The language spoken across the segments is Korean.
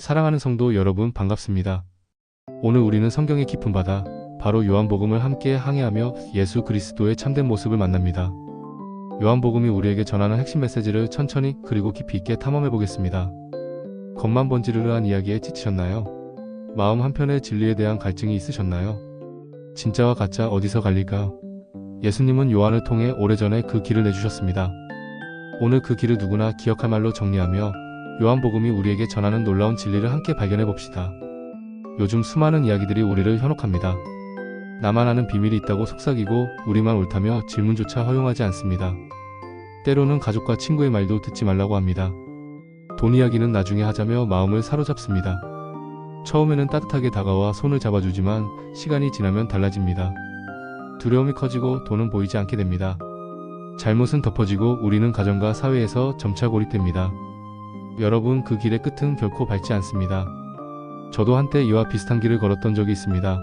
사랑하는 성도 여러분 반갑습니다. 오늘 우리는 성경의 깊은 바다, 바로 요한복음을 함께 항해하며 예수 그리스도의 참된 모습을 만납니다. 요한복음이 우리에게 전하는 핵심 메시지를 천천히 그리고 깊이 있게 탐험해 보겠습니다. 겉만 번지르르한 이야기에 지치셨나요? 마음 한편에 진리에 대한 갈증이 있으셨나요? 진짜와 가짜 어디서 갈릴까요? 예수님은 요한을 통해 오래전에 그 길을 내주셨습니다. 오늘 그 길을 누구나 기억할 말로 정리하며 요한복음이 우리에게 전하는 놀라운 진리를 함께 발견해 봅시다. 요즘 수많은 이야기들이 우리를 현혹합니다. 나만 아는 비밀이 있다고 속삭이고 우리만 옳다며 질문조차 허용하지 않습니다. 때로는 가족과 친구의 말도 듣지 말라고 합니다. 돈 이야기는 나중에 하자며 마음을 사로잡습니다. 처음에는 따뜻하게 다가와 손을 잡아주지만 시간이 지나면 달라집니다. 두려움이 커지고 돈은 보이지 않게 됩니다. 잘못은 덮어지고 우리는 가정과 사회에서 점차 고립됩니다. 여러분, 그 길의 끝은 결코 밝지 않습니다. 저도 한때 이와 비슷한 길을 걸었던 적이 있습니다.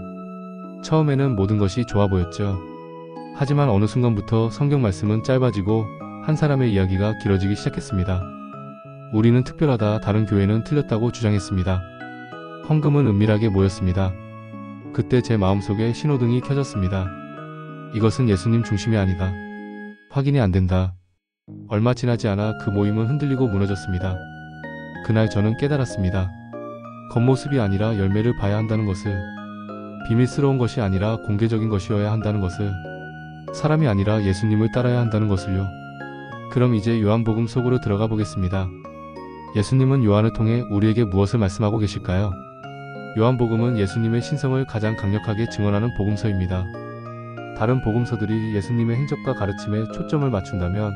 처음에는 모든 것이 좋아 보였죠. 하지만 어느 순간부터 성경 말씀은 짧아지고 한 사람의 이야기가 길어지기 시작했습니다. 우리는 특별하다, 다른 교회는 틀렸다고 주장했습니다. 헌금은 은밀하게 모였습니다. 그때 제 마음속에 신호등이 켜졌습니다. 이것은 예수님 중심이 아니다. 확인이 안 된다. 얼마 지나지 않아 그 모임은 흔들리고 무너졌습니다. 그날 저는 깨달았습니다. 겉모습이 아니라 열매를 봐야 한다는 것을, 비밀스러운 것이 아니라 공개적인 것이어야 한다는 것을, 사람이 아니라 예수님을 따라야 한다는 것을요. 그럼 이제 요한복음 속으로 들어가 보겠습니다. 예수님은 요한을 통해 우리에게 무엇을 말씀하고 계실까요? 요한복음은 예수님의 신성을 가장 강력하게 증언하는 복음서입니다. 다른 복음서들이 예수님의 행적과 가르침에 초점을 맞춘다면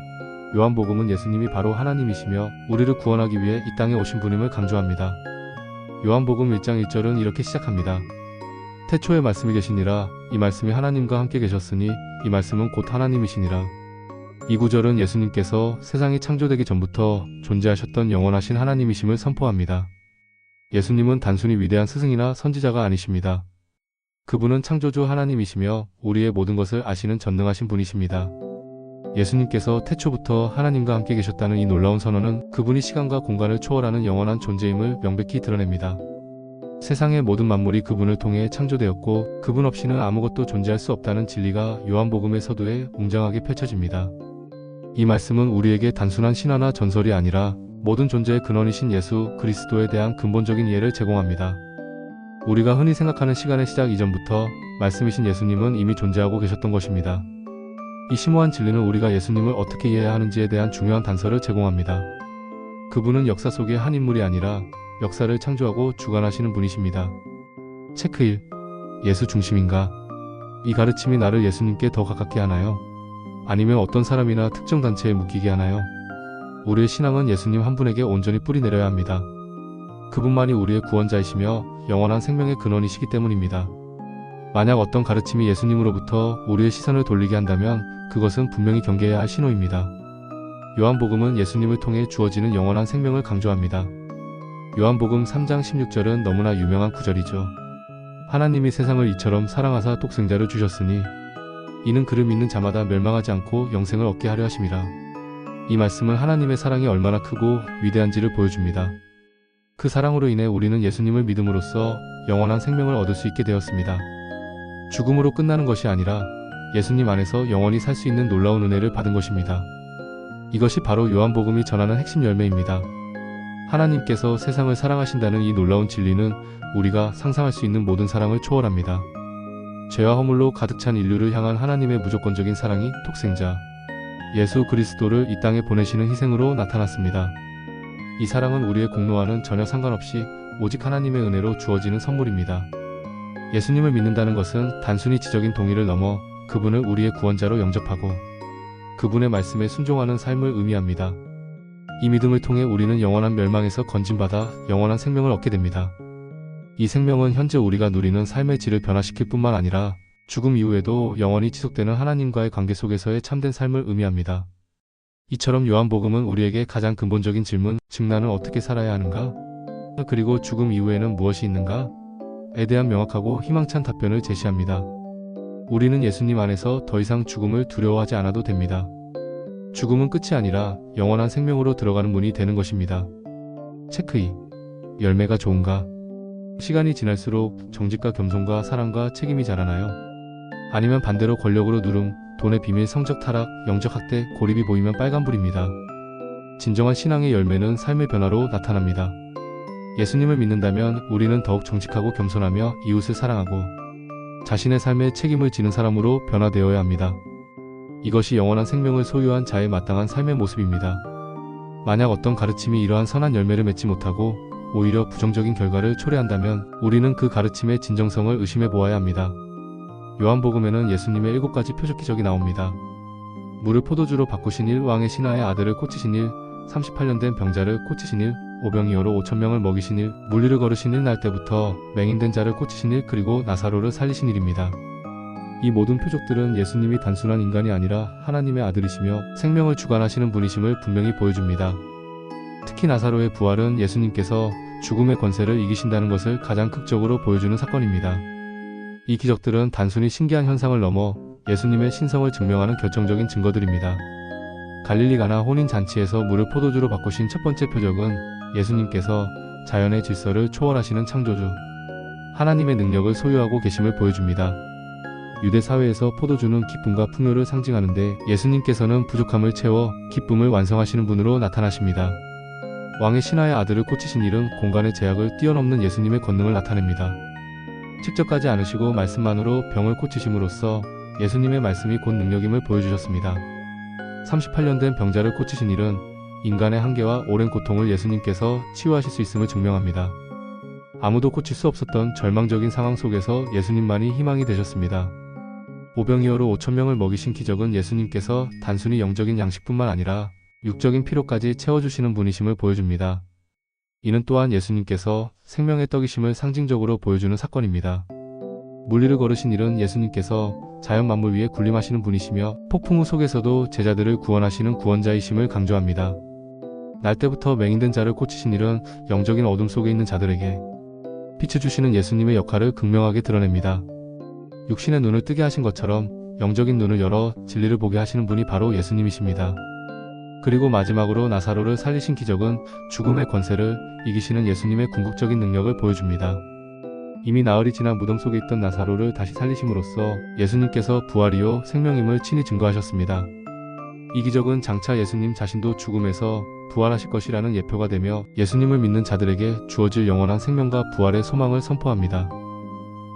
요한복음은 예수님이 바로 하나님이시며 우리를 구원하기 위해 이 땅에 오신 분임을 강조합니다. 요한복음 1장 1절은 이렇게 시작합니다. 태초에 말씀이 계시니라. 이 말씀이 하나님과 함께 계셨으니 이 말씀은 곧 하나님이시니라. 이 구절은 예수님께서 세상이 창조되기 전부터 존재하셨던 영원하신 하나님이심을 선포합니다. 예수님은 단순히 위대한 스승이나 선지자가 아니십니다. 그분은 창조주 하나님이시며 우리의 모든 것을 아시는 전능하신 분이십니다. 예수님께서 태초부터 하나님과 함께 계셨다는 이 놀라운 선언은 그분이 시간과 공간을 초월하는 영원한 존재임을 명백히 드러냅니다. 세상의 모든 만물이 그분을 통해 창조되었고 그분 없이는 아무것도 존재할 수 없다는 진리가 요한복음의 서두에 웅장하게 펼쳐집니다. 이 말씀은 우리에게 단순한 신화나 전설이 아니라 모든 존재의 근원이신 예수 그리스도에 대한 근본적인 이해를 제공합니다. 우리가 흔히 생각하는 시간의 시작 이전부터 말씀이신 예수님은 이미 존재하고 계셨던 것입니다. 이 심오한 진리는 우리가 예수님을 어떻게 이해해야 하는지에 대한 중요한 단서를 제공합니다. 그분은 역사 속의 한 인물이 아니라 역사를 창조하고 주관하시는 분이십니다. 체크 1. 예수 중심인가? 이 가르침이 나를 예수님께 더 가깝게 하나요? 아니면 어떤 사람이나 특정 단체에 묶이게 하나요? 우리의 신앙은 예수님 한 분에게 온전히 뿌리내려야 합니다. 그분만이 우리의 구원자이시며 영원한 생명의 근원이시기 때문입니다. 만약 어떤 가르침이 예수님으로부터 우리의 시선을 돌리게 한다면 그것은 분명히 경계해야 할 신호입니다. 요한복음은 예수님을 통해 주어지는 영원한 생명을 강조합니다. 요한복음 3장 16절은 너무나 유명한 구절이죠. 하나님이 세상을 이처럼 사랑하사 독생자를 주셨으니 이는 그를 믿는 자마다 멸망하지 않고 영생을 얻게 하려 하심이라. 이 말씀은 하나님의 사랑이 얼마나 크고 위대한지를 보여줍니다. 그 사랑으로 인해 우리는 예수님을 믿음으로써 영원한 생명을 얻을 수 있게 되었습니다. 죽음으로 끝나는 것이 아니라 예수님 안에서 영원히 살 수 있는 놀라운 은혜를 받은 것입니다. 이것이 바로 요한복음이 전하는 핵심 열매입니다. 하나님께서 세상을 사랑하신다는 이 놀라운 진리는 우리가 상상할 수 있는 모든 사랑을 초월합니다. 죄와 허물로 가득 찬 인류를 향한 하나님의 무조건적인 사랑이 독생자 예수 그리스도를 이 땅에 보내시는 희생으로 나타났습니다. 이 사랑은 우리의 공로와는 전혀 상관없이 오직 하나님의 은혜로 주어지는 선물입니다. 예수님을 믿는다는 것은 단순히 지적인 동의를 넘어 그분을 우리의 구원자로 영접하고 그분의 말씀에 순종하는 삶을 의미합니다. 이 믿음을 통해 우리는 영원한 멸망에서 건진받아 영원한 생명을 얻게 됩니다. 이 생명은 현재 우리가 누리는 삶의 질을 변화시킬 뿐만 아니라 죽음 이후에도 영원히 지속되는 하나님과의 관계 속에서의 참된 삶을 의미합니다. 이처럼 요한복음은 우리에게 가장 근본적인 질문, 즉 나는 어떻게 살아야 하는가? 그리고 죽음 이후에는 무엇이 있는가? 에 대한 명확하고 희망찬 답변을 제시합니다. 우리는 예수님 안에서 더 이상 죽음을 두려워하지 않아도 됩니다. 죽음은 끝이 아니라 영원한 생명으로 들어가는 문이 되는 것입니다. 체크 2. 열매가 좋은가? 시간이 지날수록 정직과 겸손과 사랑과 책임이 자라나요? 아니면 반대로 권력으로 누름, 돈의 비밀, 성적 타락, 영적 학대, 고립이 보이면 빨간불입니다. 진정한 신앙의 열매는 삶의 변화로 나타납니다. 예수님을 믿는다면 우리는 더욱 정직하고 겸손하며 이웃을 사랑하고 자신의 삶에 책임을 지는 사람으로 변화되어야 합니다. 이것이 영원한 생명을 소유한 자의 마땅한 삶의 모습입니다. 만약 어떤 가르침이 이러한 선한 열매를 맺지 못하고 오히려 부정적인 결과를 초래한다면 우리는 그 가르침의 진정성을 의심해 보아야 합니다. 요한복음에는 예수님의 7가지 표적 기적이 나옵니다. 물을 포도주로 바꾸신 일, 왕의 신하의 아들을 고치신 일, 38년 된 병자를 고치신 일, 오병이어로 5,000명을 먹이신 일, 물리를 걸으신 일, 날 때부터 맹인된 자를 고치신 일, 그리고 나사로를 살리신 일입니다. 이 모든 표적들은 예수님이 단순한 인간이 아니라 하나님의 아들이시며 생명을 주관하시는 분이심을 분명히 보여줍니다. 특히 나사로의 부활은 예수님께서 죽음의 권세를 이기신다는 것을 가장 극적으로 보여주는 사건입니다. 이 기적들은 단순히 신기한 현상을 넘어 예수님의 신성을 증명하는 결정적인 증거들입니다. 갈릴리 가나 혼인잔치에서 물을 포도주로 바꾸신 첫 번째 표적은 예수님께서 자연의 질서를 초월하시는 창조주, 하나님의 능력을 소유하고 계심을 보여줍니다. 유대 사회에서 포도주는 기쁨과 풍요를 상징하는데 예수님께서는 부족함을 채워 기쁨을 완성하시는 분으로 나타나십니다. 왕의 신하의 아들을 고치신 일은 공간의 제약을 뛰어넘는 예수님의 권능을 나타냅니다. 직접 가지 않으시고 말씀만으로 병을 고치심으로써 예수님의 말씀이 곧 능력임을 보여주셨습니다. 38년 된 병자를 고치신 일은 인간의 한계와 오랜 고통을 예수님께서 치유하실 수 있음을 증명합니다. 아무도 고칠 수 없었던 절망적인 상황 속에서 예수님만이 희망이 되셨습니다. 오병이어로 5,000명을 먹이신 기적은 예수님께서 단순히 영적인 양식뿐만 아니라 육적인 필요까지 채워주시는 분이심을 보여줍니다. 이는 또한 예수님께서 생명의 떡이심을 상징적으로 보여주는 사건입니다. 물리를 걸으신 일은 예수님께서 자연 만물 위에 군림하시는 분이시며 폭풍우 속에서도 제자들을 구원하시는 구원자이심을 강조합니다. 날 때부터 맹인된 자를 고치신 일은 영적인 어둠 속에 있는 자들에게 빛을 주시는 예수님의 역할을 극명하게 드러냅니다. 육신의 눈을 뜨게 하신 것처럼 영적인 눈을 열어 진리를 보게 하시는 분이 바로 예수님이십니다. 그리고 마지막으로 나사로를 살리신 기적은 죽음의 권세를 이기시는 예수님의 궁극적인 능력을 보여줍니다. 이미 나흘이 지나 무덤 속에 있던 나사로를 다시 살리심으로써 예수님께서 부활이요 생명임을 친히 증거하셨습니다. 이 기적은 장차 예수님 자신도 죽음에서 부활하실 것이라는 예표가 되며 예수님을 믿는 자들에게 주어질 영원한 생명과 부활의 소망을 선포합니다.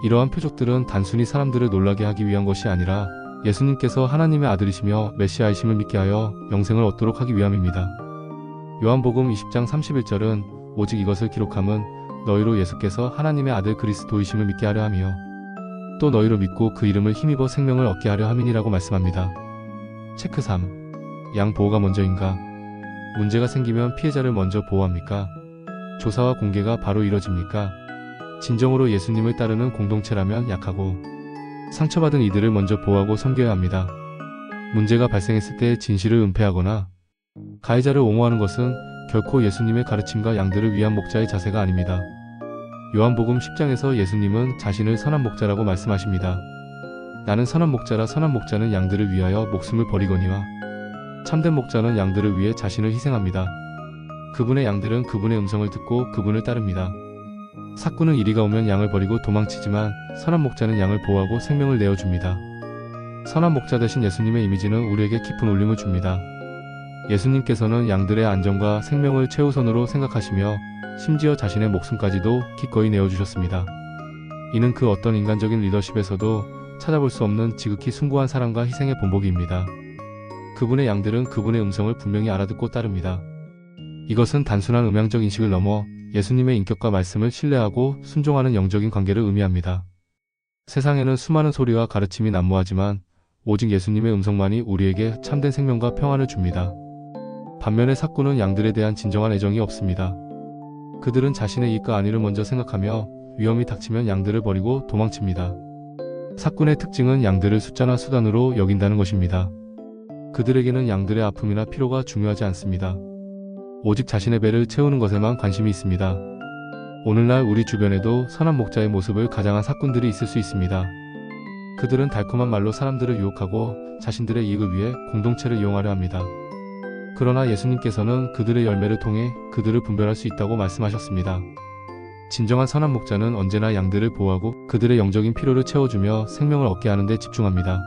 이러한 표적들은 단순히 사람들을 놀라게 하기 위한 것이 아니라 예수님께서 하나님의 아들이시며 메시아이심을 믿게 하여 영생을 얻도록 하기 위함입니다. 요한복음 20장 31절은 오직 이것을 기록함은 너희로 예수께서 하나님의 아들 그리스도이심을 믿게 하려 하며 또 너희로 믿고 그 이름을 힘입어 생명을 얻게 하려 함이니라고 말씀합니다. 체크 3. 양 보호가 먼저인가? 문제가 생기면 피해자를 먼저 보호합니까? 조사와 공개가 바로 이뤄집니까? 진정으로 예수님을 따르는 공동체라면 약하고 상처받은 이들을 먼저 보호하고 섬겨야 합니다. 문제가 발생했을 때 진실을 은폐하거나 가해자를 옹호하는 것은 결코 예수님의 가르침과 양들을 위한 목자의 자세가 아닙니다. 요한복음 10장에서 예수님은 자신을 선한 목자라고 말씀하십니다. 나는 선한 목자라. 선한 목자는 양들을 위하여 목숨을 버리거니와 참된 목자는 양들을 위해 자신을 희생합니다. 그분의 양들은 그분의 음성을 듣고 그분을 따릅니다. 삭구는 이리가 오면 양을 버리고 도망치지만 선한 목자는 양을 보호하고 생명을 내어줍니다. 선한 목자 되신 예수님의 이미지는 우리에게 깊은 울림을 줍니다. 예수님께서는 양들의 안전과 생명을 최우선으로 생각하시며 심지어 자신의 목숨까지도 기꺼이 내어주셨습니다. 이는 그 어떤 인간적인 리더십에서도 찾아볼 수 없는 지극히 숭고한 사랑과 희생의 본보기입니다. 그분의 양들은 그분의 음성을 분명히 알아듣고 따릅니다. 이것은 단순한 음향적 인식을 넘어 예수님의 인격과 말씀을 신뢰하고 순종하는 영적인 관계를 의미합니다. 세상에는 수많은 소리와 가르침이 난무하지만 오직 예수님의 음성만이 우리에게 참된 생명과 평안을 줍니다. 반면에 삭구는 양들에 대한 진정한 애정이 없습니다. 그들은 자신의 이익과 안위를 먼저 생각하며 위험이 닥치면 양들을 버리고 도망칩니다. 삭군의 특징은 양들을 숫자나 수단으로 여긴다는 것입니다. 그들에게는 양들의 아픔이나 피로가 중요하지 않습니다. 오직 자신의 배를 채우는 것에만 관심이 있습니다. 오늘날 우리 주변에도 선한 목자의 모습을 가장한 삭군들이 있을 수 있습니다. 그들은 달콤한 말로 사람들을 유혹하고 자신들의 이익을 위해 공동체를 이용하려 합니다. 그러나 예수님께서는 그들의 열매를 통해 그들을 분별할 수 있다고 말씀하셨습니다. 진정한 선한 목자는 언제나 양들을 보호하고 그들의 영적인 필요를 채워주며 생명을 얻게 하는 데 집중합니다.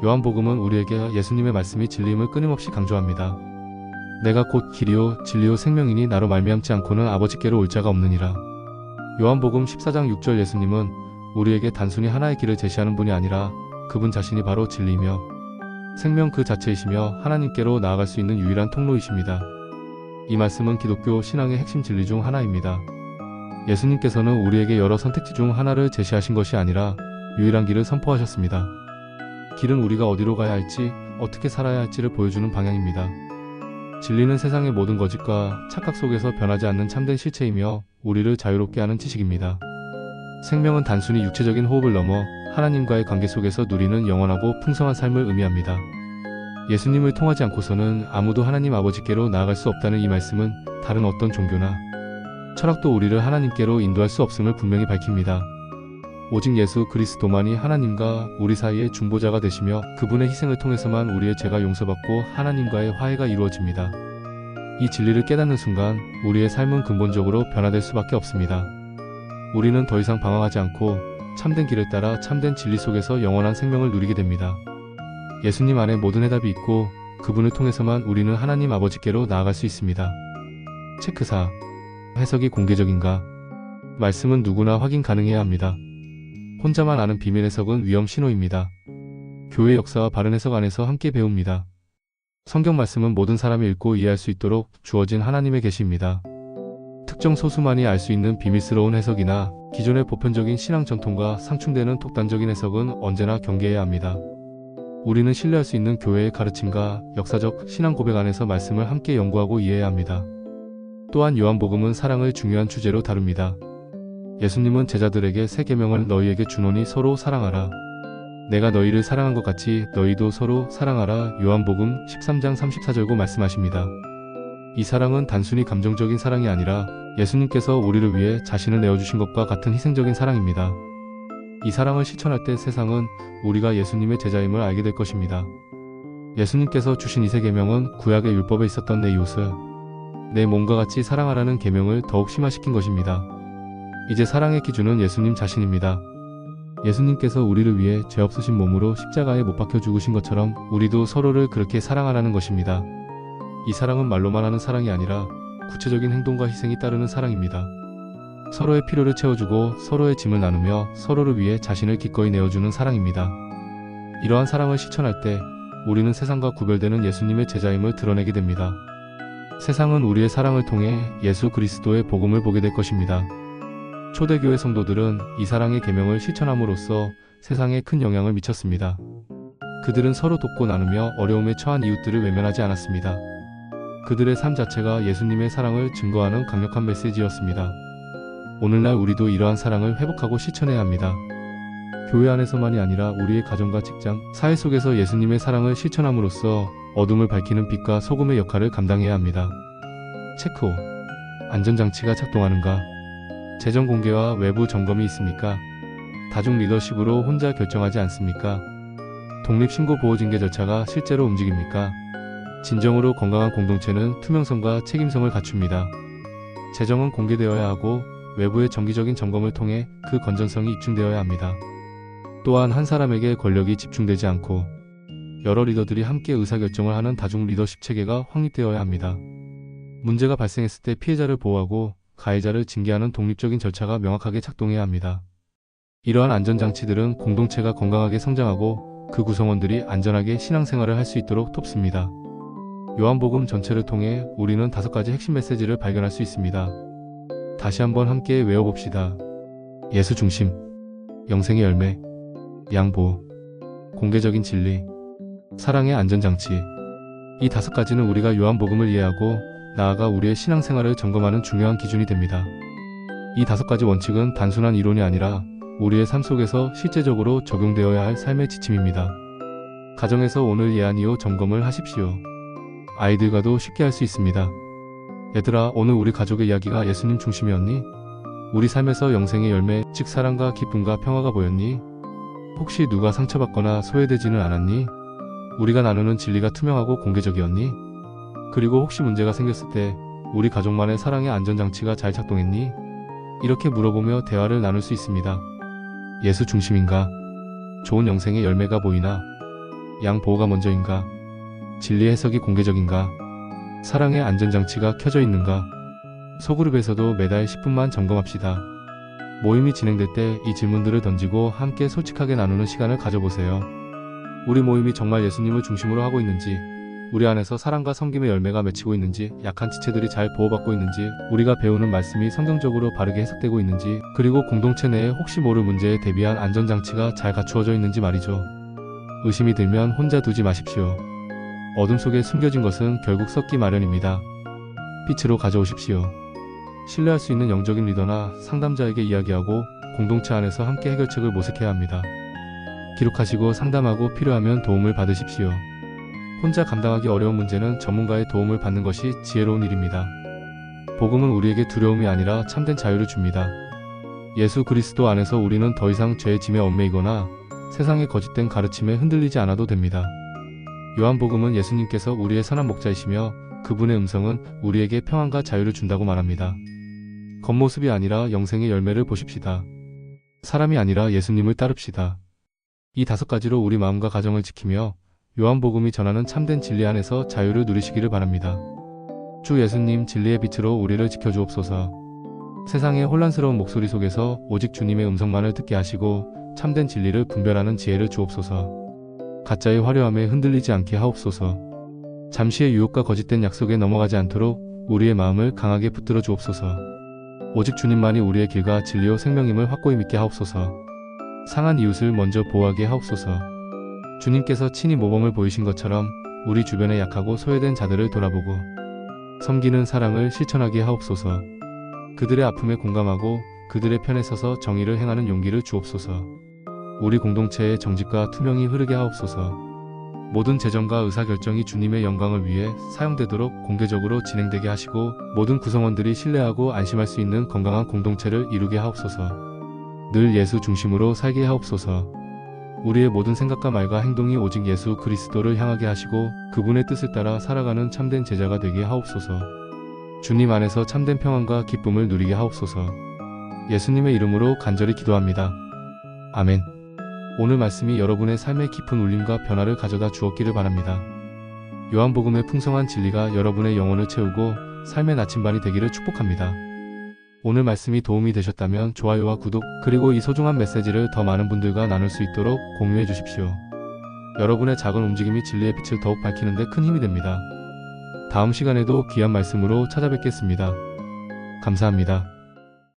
요한복음은 우리에게 예수님의 말씀이 진리임을 끊임없이 강조합니다. 내가 곧 길이요 진리요 생명이니 나로 말미암지 않고는 아버지께로 올 자가 없느니라. 요한복음 14장 6절 예수님은 우리에게 단순히 하나의 길을 제시하는 분이 아니라 그분 자신이 바로 진리이며 생명 그 자체이시며 하나님께로 나아갈 수 있는 유일한 통로이십니다. 이 말씀은 기독교 신앙의 핵심 진리 중 하나입니다. 예수님께서는 우리에게 여러 선택지 중 하나를 제시하신 것이 아니라 유일한 길을 선포하셨습니다. 길은 우리가 어디로 가야 할지, 어떻게 살아야 할지를 보여주는 방향입니다. 진리는 세상의 모든 거짓과 착각 속에서 변하지 않는 참된 실체이며 우리를 자유롭게 하는 지식입니다. 생명은 단순히 육체적인 호흡을 넘어 하나님과의 관계 속에서 누리는 영원하고 풍성한 삶을 의미합니다. 예수님을 통하지 않고서는 아무도 하나님 아버지께로 나아갈 수 없다는 이 말씀은 다른 어떤 종교나 철학도 우리를 하나님께로 인도할 수 없음을 분명히 밝힙니다. 오직 예수 그리스도만이 하나님과 우리 사이의 중보자가 되시며 그분의 희생을 통해서만 우리의 죄가 용서받고 하나님과의 화해가 이루어집니다. 이 진리를 깨닫는 순간 우리의 삶은 근본적으로 변화될 수밖에 없습니다. 우리는 더 이상 방황하지 않고 참된 길을 따라 참된 진리 속에서 영원한 생명을 누리게 됩니다. 예수님 안에 모든 해답이 있고 그분을 통해서만 우리는 하나님 아버지께로 나아갈 수 있습니다. 체크 4. 해석이 공개적인가? 말씀은 누구나 확인 가능해야 합니다. 혼자만 아는 비밀 해석은 위험 신호입니다. 교회 역사와 바른 해석 안에서 함께 배웁니다. 성경 말씀은 모든 사람이 읽고 이해할 수 있도록 주어진 하나님의 계시입니다. 특정 소수만이 알 수 있는 비밀스러운 해석이나 기존의 보편적인 신앙 전통과 상충되는 독단적인 해석은 언제나 경계해야 합니다. 우리는 신뢰할 수 있는 교회의 가르침과 역사적 신앙 고백 안에서 말씀을 함께 연구하고 이해해야 합니다. 또한 요한복음은 사랑을 중요한 주제로 다룹니다. 예수님은 제자들에게 새 계명을 너희에게 주노니 서로 사랑하라. 내가 너희를 사랑한 것 같이 너희도 서로 사랑하라. 요한복음 13장 34절고 말씀하십니다. 이 사랑은 단순히 감정적인 사랑이 아니라 예수님께서 우리를 위해 자신을 내어주신 것과 같은 희생적인 사랑입니다. 이 사랑을 실천할 때 세상은 우리가 예수님의 제자임을 알게 될 것입니다. 예수님께서 주신 이 새 계명은 구약의 율법에 있었던 내 이웃을 내 몸과 같이 사랑하라는 계명을 더욱 심화시킨 것입니다. 이제 사랑의 기준은 예수님 자신입니다. 예수님께서 우리를 위해 죄 없으신 몸으로 십자가에 못 박혀 죽으신 것처럼 우리도 서로를 그렇게 사랑하라는 것입니다. 이 사랑은 말로만 하는 사랑이 아니라 구체적인 행동과 희생이 따르는 사랑입니다. 서로의 필요를 채워주고 서로의 짐을 나누며 서로를 위해 자신을 기꺼이 내어주는 사랑입니다. 이러한 사랑을 실천할 때 우리는 세상과 구별되는 예수님의 제자임을 드러내게 됩니다. 세상은 우리의 사랑을 통해 예수 그리스도의 복음을 보게 될 것입니다. 초대교회 성도들은 이 사랑의 계명을 실천함으로써 세상에 큰 영향을 미쳤습니다. 그들은 서로 돕고 나누며 어려움에 처한 이웃들을 외면하지 않았습니다. 그들의 삶 자체가 예수님의 사랑을 증거하는 강력한 메시지였습니다. 오늘날 우리도 이러한 사랑을 회복하고 실천해야 합니다. 교회 안에서만이 아니라 우리의 가정과 직장, 사회 속에서 예수님의 사랑을 실천함으로써 어둠을 밝히는 빛과 소금의 역할을 감당해야 합니다. 체크 5. 안전장치가 작동하는가? 재정 공개와 외부 점검이 있습니까? 다중 리더십으로 혼자 결정하지 않습니까? 독립신고보호징계 절차가 실제로 움직입니까? 진정으로 건강한 공동체는 투명성과 책임성을 갖춥니다. 재정은 공개되어야 하고 외부의 정기적인 점검을 통해 그 건전성이 입증되어야 합니다. 또한 한 사람에게 권력이 집중되지 않고 여러 리더들이 함께 의사결정을 하는 다중 리더십 체계가 확립되어야 합니다. 문제가 발생했을 때 피해자를 보호하고 가해자를 징계하는 독립적인 절차가 명확하게 작동해야 합니다. 이러한 안전장치들은 공동체가 건강하게 성장하고 그 구성원들이 안전하게 신앙생활을 할 수 있도록 돕습니다. 요한복음 전체를 통해 우리는 5가지 핵심 메시지를 발견할 수 있습니다. 다시 한번 함께 외워봅시다. 예수 중심, 영생의 열매, 양보, 공개적인 진리, 사랑의 안전장치. 이 5가지는 우리가 요한복음을 이해하고 나아가 우리의 신앙생활을 점검하는 중요한 기준이 됩니다. 이 5가지 원칙은 단순한 이론이 아니라 우리의 삶 속에서 실제적으로 적용되어야 할 삶의 지침입니다. 가정에서 오늘 예안이요 점검을 하십시오. 아이들과도 쉽게 할 수 있습니다. 얘들아, 오늘 우리 가족의 이야기가 예수님 중심이었니? 우리 삶에서 영생의 열매, 즉 사랑과 기쁨과 평화가 보였니? 혹시 누가 상처받거나 소외되지는 않았니? 우리가 나누는 진리가 투명하고 공개적이었니? 그리고 혹시 문제가 생겼을 때 우리 가족만의 사랑의 안전장치가 잘 작동했니? 이렇게 물어보며 대화를 나눌 수 있습니다. 예수 중심인가? 좋은 영생의 열매가 보이나? 양 보호가 먼저인가? 진리 해석이 공개적인가? 사랑의 안전장치가 켜져 있는가? 소그룹에서도 매달 10분만 점검합시다. 모임이 진행될 때 이 질문들을 던지고 함께 솔직하게 나누는 시간을 가져보세요. 우리 모임이 정말 예수님을 중심으로 하고 있는지, 우리 안에서 사랑과 섬김의 열매가 맺히고 있는지, 약한 지체들이 잘 보호받고 있는지, 우리가 배우는 말씀이 성경적으로 바르게 해석되고 있는지, 그리고 공동체 내에 혹시 모를 문제에 대비한 안전장치가 잘 갖추어져 있는지 말이죠. 의심이 들면 혼자 두지 마십시오. 어둠 속에 숨겨진 것은 결국 썩기 마련입니다. 빛으로 가져오십시오. 신뢰할 수 있는 영적인 리더나 상담자에게 이야기하고 공동체 안에서 함께 해결책을 모색해야 합니다. 기록하시고 상담하고 필요하면 도움을 받으십시오. 혼자 감당하기 어려운 문제는 전문가의 도움을 받는 것이 지혜로운 일입니다. 복음은 우리에게 두려움이 아니라 참된 자유를 줍니다. 예수 그리스도 안에서 우리는 더 이상 죄의 짐에 얽매이거나 세상의 거짓된 가르침에 흔들리지 않아도 됩니다. 요한복음은 예수님께서 우리의 선한 목자이시며 그분의 음성은 우리에게 평안과 자유를 준다고 말합니다. 겉모습이 아니라 영생의 열매를 보십시다. 사람이 아니라 예수님을 따릅시다. 이 5가지로 우리 마음과 가정을 지키며 요한복음이 전하는 참된 진리 안에서 자유를 누리시기를 바랍니다. 주 예수님 진리의 빛으로 우리를 지켜주옵소서. 세상의 혼란스러운 목소리 속에서 오직 주님의 음성만을 듣게 하시고 참된 진리를 분별하는 지혜를 주옵소서. 가짜의 화려함에 흔들리지 않게 하옵소서. 잠시의 유혹과 거짓된 약속에 넘어가지 않도록 우리의 마음을 강하게 붙들어 주옵소서. 오직 주님만이 우리의 길과 진리요 생명임을 확고히 믿게 하옵소서. 상한 이웃을 먼저 보호하게 하옵소서. 주님께서 친히 모범을 보이신 것처럼 우리 주변의 약하고 소외된 자들을 돌아보고 섬기는 사랑을 실천하게 하옵소서. 그들의 아픔에 공감하고 그들의 편에 서서 정의를 행하는 용기를 주옵소서. 우리 공동체의 정직과 투명이 흐르게 하옵소서. 모든 재정과 의사결정이 주님의 영광을 위해 사용되도록 공개적으로 진행되게 하시고 모든 구성원들이 신뢰하고 안심할 수 있는 건강한 공동체를 이루게 하옵소서. 늘 예수 중심으로 살게 하옵소서. 우리의 모든 생각과 말과 행동이 오직 예수 그리스도를 향하게 하시고 그분의 뜻을 따라 살아가는 참된 제자가 되게 하옵소서. 주님 안에서 참된 평안과 기쁨을 누리게 하옵소서. 예수님의 이름으로 간절히 기도합니다. 아멘. 오늘 말씀이 여러분의 삶에 깊은 울림과 변화를 가져다 주었기를 바랍니다. 요한복음의 풍성한 진리가 여러분의 영혼을 채우고 삶의 나침반이 되기를 축복합니다. 오늘 말씀이 도움이 되셨다면 좋아요와 구독, 그리고 이 소중한 메시지를 더 많은 분들과 나눌 수 있도록 공유해 주십시오. 여러분의 작은 움직임이 진리의 빛을 더욱 밝히는 데 큰 힘이 됩니다. 다음 시간에도 귀한 말씀으로 찾아뵙겠습니다. 감사합니다.